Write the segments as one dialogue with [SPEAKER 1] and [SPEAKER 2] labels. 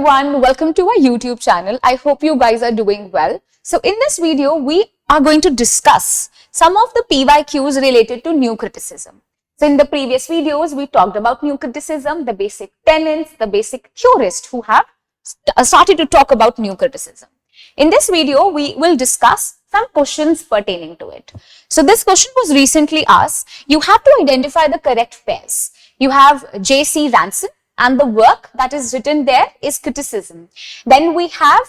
[SPEAKER 1] everyone, welcome to our YouTube channel. I hope you guys are doing well. So in this video, we are going to discuss some of the PYQs related to new criticism. So in the previous videos, we talked about new criticism, the basic tenets, the basic theorists who have started to talk about new criticism. In this video, we will discuss some questions pertaining to it. So this question was recently asked. You have to identify the correct pairs. You have J.C. Ranson, and the work that is written there is criticism. Then we have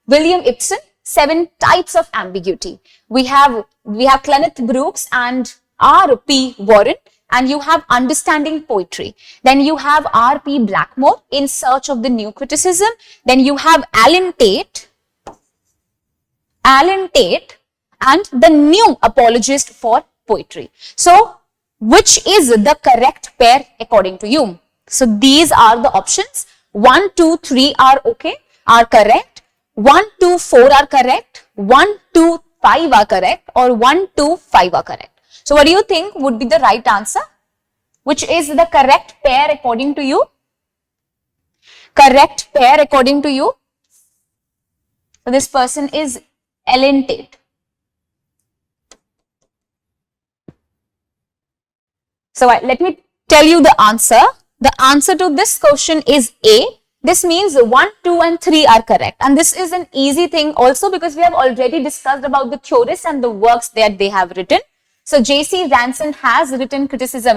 [SPEAKER 1] William Ibsen, 7 types of ambiguity. We have Kenneth Brooks and R.P. Warren, and you have understanding poetry. Then you have R.P. Blackmore, In Search of the New Criticism. Then you have Alan Tate, and the New Apologist for Poetry. So, which is the correct pair according to you? So these are the options. 1, 2, 3 are correct. 1, 2, 4 are correct. 1, 2, 5 are correct, or 1, 2, 5 are correct. So what do you think would be the right answer? Which is the correct pair according to you? Correct pair according to you? So this person is Alan Tate. So let me tell you the answer. The answer to this question is A. This means 1, 2 and 3 are correct. And this is an easy thing also because we have already discussed about the theorists and the works that they have written. So J.C. Ranson has written criticism.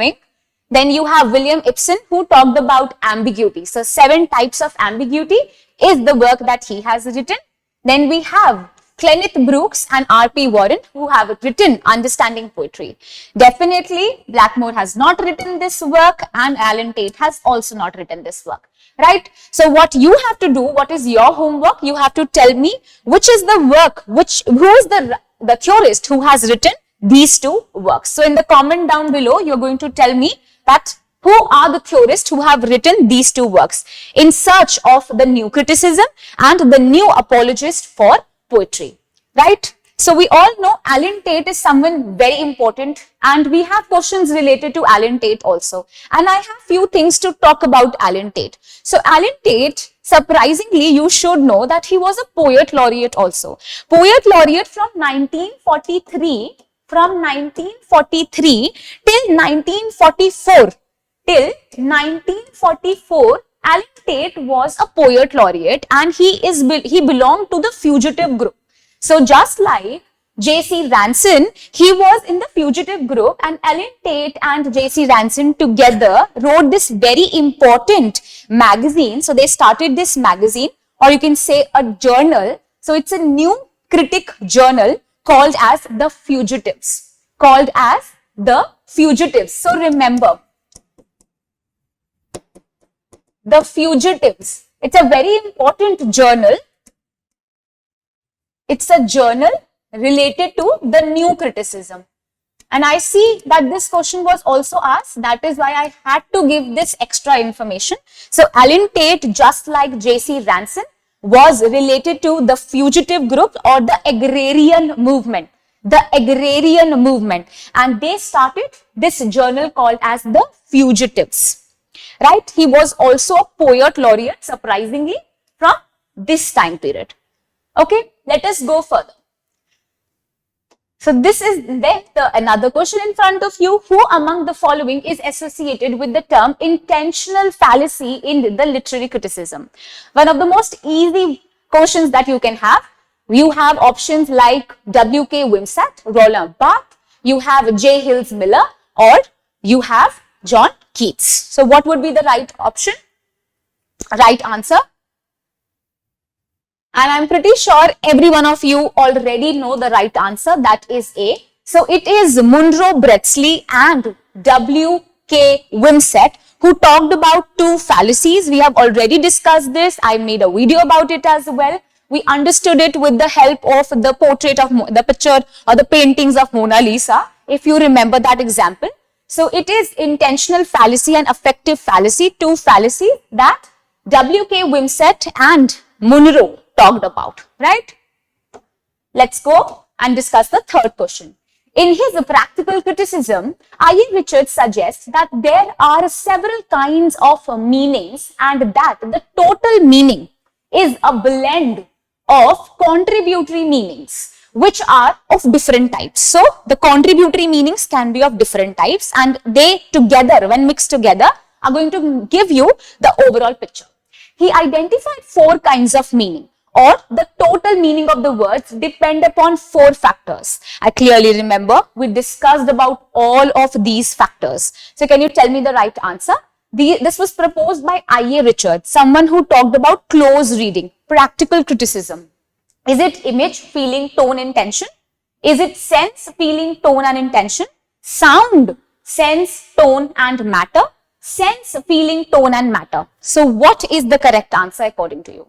[SPEAKER 1] Then you have William Ibsen who talked about ambiguity. So 7 types of ambiguity is the work that he has written. Then we have Kenneth Brooks and R.P. Warren who have written Understanding Poetry. Definitely, Blackmore has not written this work and Alan Tate has also not written this work, right? So what you have to do, what is your homework? You have to tell me which is the work, who is the theorist who has written these 2 works. So in the comment down below, you're going to tell me that who are the theorists who have written these 2 works, In Search of the New Criticism and the New Apologist for Poetry, right? So we all know Alan Tate is someone very important and we have questions related to Alan Tate also. And I have few things to talk about Alan Tate. So Alan Tate, surprisingly, you should know that he was a poet laureate also. Poet laureate from 1943 till 1944. Till 1944. Alan Tate was a poet laureate and he belonged to the fugitive group. So just like J.C. Ranson, he was in the fugitive group, and Alan Tate and J.C. Ranson together wrote this very important magazine. So they started this magazine, or you can say a journal. So it's a new critic journal called as The Fugitives. So remember, The Fugitives. It's a very important journal. It's a journal related to the new criticism. And I see that this question was also asked. That is why I had to give this extra information. So Alan Tate, just like J.C. Ranson, was related to the fugitive group or the agrarian movement. And they started this journal called as The Fugitives. Right? He was also a poet laureate, surprisingly, from this time period. Okay, let us go further. So this is then another question in front of you. Who among the following is associated with the term intentional fallacy in the literary criticism? One of the most easy questions that you can have. You have options like W.K. Wimsatt, Roland Barthes, you have J. Hills Miller, or you have John Keats. So what would be the right option? Right answer? And I'm pretty sure every one of you already know the right answer. That is A. So it is Munro Bretzley and W.K. Wimsatt who talked about 2 fallacies. We have already discussed this. I made a video about it as well. We understood it with the help of the portrait of the picture or the paintings of Mona Lisa, if you remember that example. So it is intentional fallacy and affective fallacy, 2 fallacies that W.K. Wimsatt and Munro talked about, right? Let's go and discuss the third question. In his practical criticism, I.A. Richards suggests that there are several kinds of meanings and that the total meaning is a blend of contributory meanings which are of different types. So the contributory meanings can be of different types, and they together, when mixed together, are going to give you the overall picture. He identified 4 kinds of meaning, or the total meaning of the words depend upon 4 factors. I clearly remember we discussed about all of these factors. So can you tell me the right answer? This was proposed by 𝐸𝐸𝐸𝐸, someone who talked about close reading, practical criticism. Is it image, feeling, tone, intention? Is it sense, feeling, tone and intention? Sound, sense, tone and matter? Sense, feeling, tone and matter. So what is the correct answer according to you?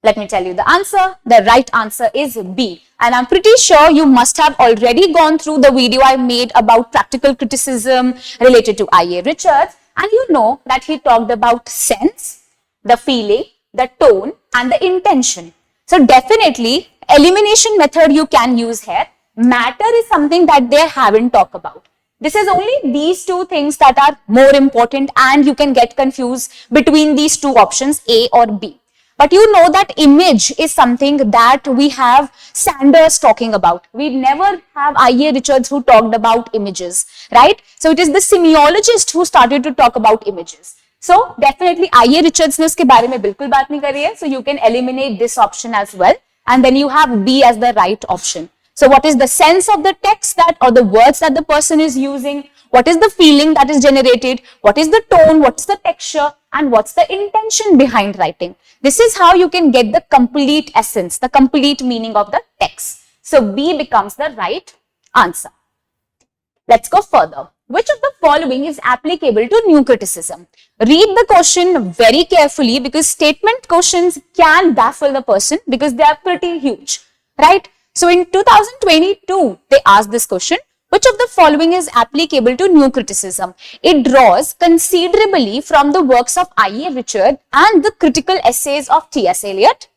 [SPEAKER 1] Let me tell you the answer. The right answer is B. And I'm pretty sure you must have already gone through the video I made about practical criticism related to 𝐸𝐸𝐸𝐸, and you know that he talked about sense, the feeling, the tone and the intention. So definitely elimination method you can use here. Matter is something that they haven't talked about. This is only these 2 things that are more important, and you can get confused between these 2 options, A or B. But you know that image is something that we have Sanders talking about. We never have 𝐸𝐸𝐸𝐸 who talked about images, right? So it is the semiologist who started to talk about images. So definitely 𝐸𝐸𝐸𝐸 ने उसके बारे में बिल्कुल बात नहीं करी है. So you can eliminate this option as well, and then you have B as the right option. So what is the sense of the text that, or the words that the person is using? What is the feeling that is generated? What is the tone? What's the texture? And what's the intention behind writing? This is how you can get the complete essence, the complete meaning of the text. So B becomes the right answer. Let's go further. Which of the following is applicable to new criticism? Read the question very carefully, because statement questions can baffle the person because they are pretty huge, right? So in 2022, they asked this question. Which of the following is applicable to new criticism? It draws considerably from the works of 𝐸𝐸𝐸𝐸𝐸 and the critical essays of T.S. Eliot.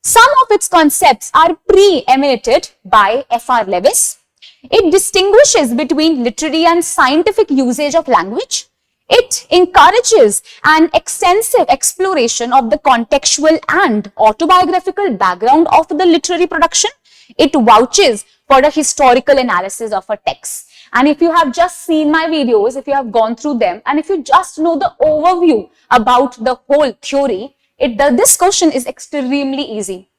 [SPEAKER 1] Some of its concepts are pre-emanated by F.R. Lewis. It distinguishes between literary and scientific usage of language. It encourages an extensive exploration of the contextual and autobiographical background of the literary production. It vouches for the historical analysis of a text. And if you have just seen my videos, if you have gone through them, and if you just know the overview about the whole theory, this question is extremely easy.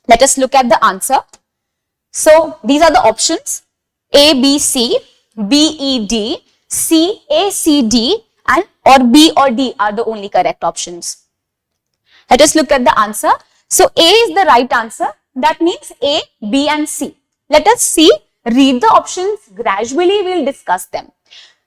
[SPEAKER 1] Let us look at the answer. So these are the options: A, B, C, B, E, D, C, A, C, D, and or B or D are the only correct options. Let us look at the answer. So A is the right answer. That means A, B and C. Let us see, read the options gradually, we'll discuss them.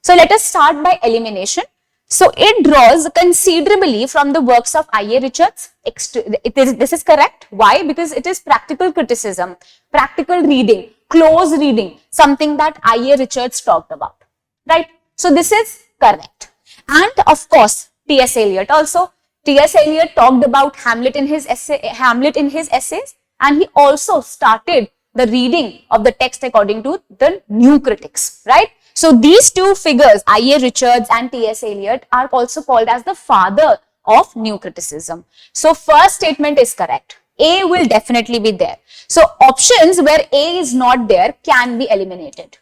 [SPEAKER 1] So let us start by elimination. So it draws considerably from the works of 𝐸𝐸𝐸𝐸𝐸. This is correct. Why? Because it is practical criticism, practical reading, close reading, something that 𝐸𝐸𝐸𝐸𝐸 talked about, right? So this is correct. And of course, T.S. Eliot also. T.S. Eliot talked about Hamlet in his essays, and he also started the reading of the text according to the new critics, right? So these 2 figures, 𝐸𝐸𝐸𝐸𝐸 and T.S. Eliot, are also called as the father of new criticism. So first statement is correct. A will definitely be there. So options where A is not there can be eliminated.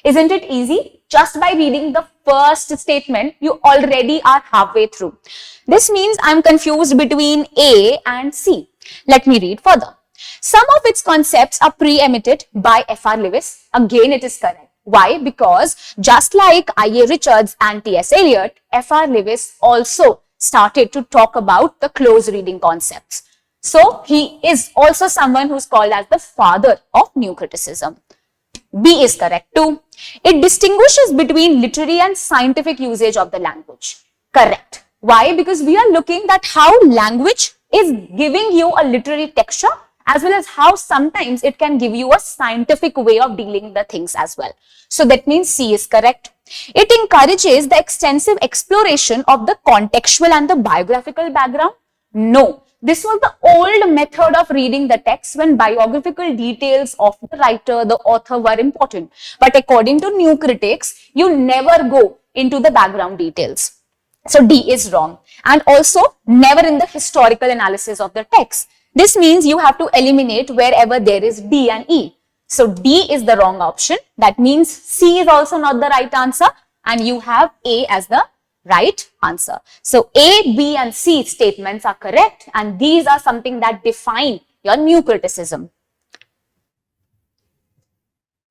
[SPEAKER 1] Isn't it easy? Just by reading the first statement, you already are halfway through. This means I'm confused between A and C. Let me read further. Some of its concepts are pre-emitted by F.R. Lewis. Again, it is correct. Why? Because just like 𝐸𝐸𝐸𝐸𝐸 and T.S. Eliot, F.R. Lewis also started to talk about the close reading concepts. So he is also someone who's called as the father of new criticism. B is correct too. It distinguishes between literary and scientific usage of the language. Correct. Why? Because we are looking at how language is giving you a literary texture, as well as how sometimes it can give you a scientific way of dealing the things as well. So that means C is correct. It encourages the extensive exploration of the contextual and the biographical background. No, this was the old method of reading the text when biographical details of the writer, the author were important. But according to new critics, you never go into the background details. So D is wrong. and also never in the historical analysis of the text. This means you have to eliminate wherever there is D and E. So D is the wrong option. That means C is also not the right answer, and you have A as the right answer. So A, B and C statements are correct, and these are something that define your new criticism.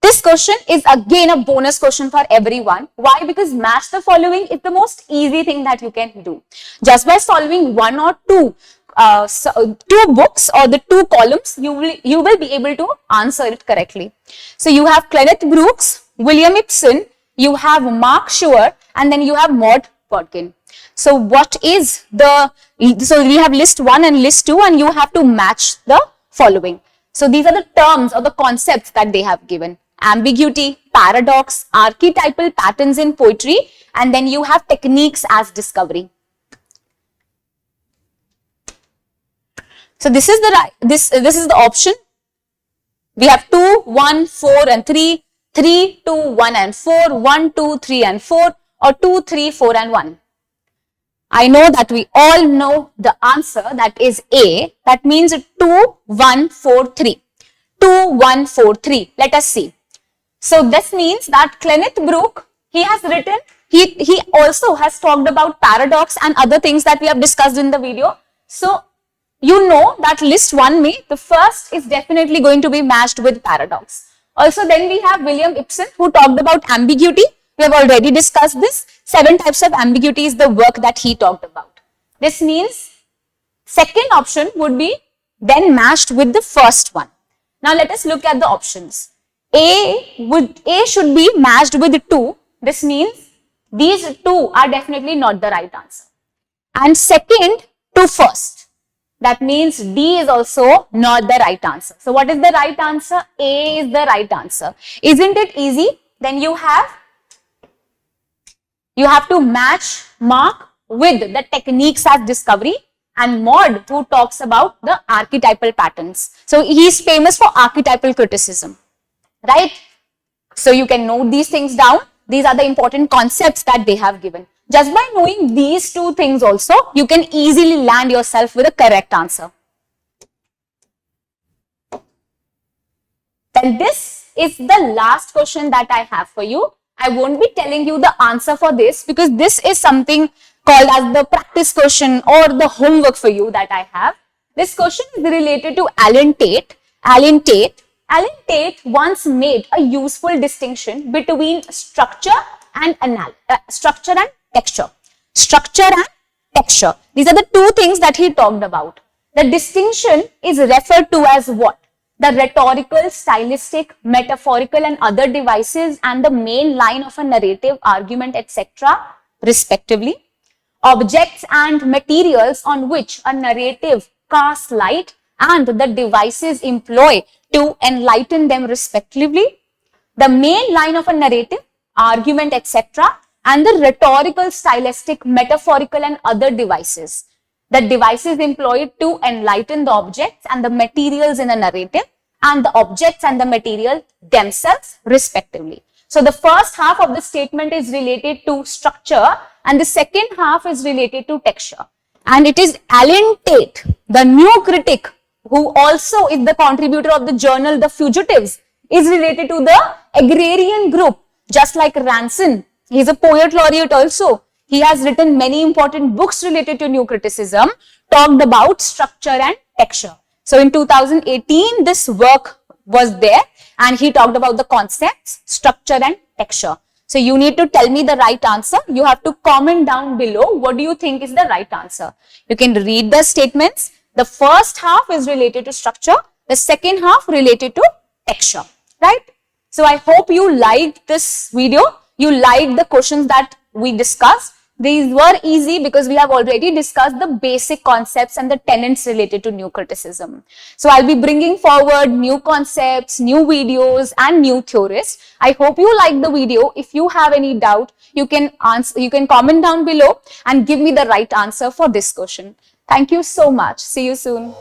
[SPEAKER 1] This question is again a bonus question for everyone. Why? Because match the following is the most easy thing that you can do. Just by solving one or two books or the two columns, you will be able to answer it correctly. So you have Kenneth Brooks, William Ibsen, you have Mark Schur, and then you have Maud Podkin. So what is so we have list 1 and list 2, and you have to match the following. So these are the terms or the concepts that they have given. Ambiguity, paradox, archetypal patterns in poetry, and then you have techniques as discovery. So this is the option. We have 2, 1, 4 and 3, 3, 2, 1 and 4, 1, 2, 3 and 4, or 2, 3, 4 and 1. I know that we all know the answer, that is A. That means 2, 1, 4, 3. 2, 1, 4, 3. Let us see. So this means that Kenneth Brooks, he has written, he also has talked about paradox and other things that we have discussed in the video. So you know that list 1 may, the first is definitely going to be matched with paradox. Also then we have William Ibsen, who talked about ambiguity. We have already discussed this. 7 types of ambiguity is the work that he talked about. This means second option would be then matched with the first one. Now let us look at the options. A should be matched with 2. This means these 2 are definitely not the right answer. And second to first. That means D is also not the right answer. So what is the right answer? A is the right answer. Isn't it easy? Then you have to match Mark with the techniques as discovery, and Maud, who talks about the archetypal patterns. So he is famous for archetypal criticism, right? So you can note these things down. These are the important concepts that they have given. Just by knowing these 2 things also, you can easily land yourself with a correct answer. Then this is the last question that I have for you. I won't be telling you the answer for this, because this is something called as the practice question or the homework for you that I have. This question is related to Alan Tate. Alan Tate once made a useful distinction between structure and texture. Structure and texture. These are the 2 things that he talked about. The distinction is referred to as what? The rhetorical, stylistic, metaphorical and other devices and the main line of a narrative, argument, etc. respectively. Objects and materials on which a narrative casts light and the devices employ to enlighten them respectively. The main line of a narrative, argument, etc. and the rhetorical, stylistic, metaphorical and other devices. The devices employed to enlighten the objects and the materials in a narrative, and the objects and the material themselves respectively. So the first half of the statement is related to structure and the second half is related to texture. And it is Alan Tate, the new critic, who also is the contributor of the journal The Fugitives, is related to the agrarian group, just like Ranson. He is a poet laureate also. He has written many important books related to new criticism, talked about structure and texture. So in 2018, this work was there and he talked about the concepts, structure and texture. So you need to tell me the right answer. You have to comment down below what do you think is the right answer. You can read the statements. The first half is related to structure. The second half related to texture, right? So I hope you liked this video. You liked the questions that we discussed. These were easy because we have already discussed the basic concepts and the tenets related to new criticism. So I'll be bringing forward new concepts, new videos and new theories. I hope you liked the video. If you have any doubt, you can comment down below and give me the right answer for this question. Thank you so much. See you soon.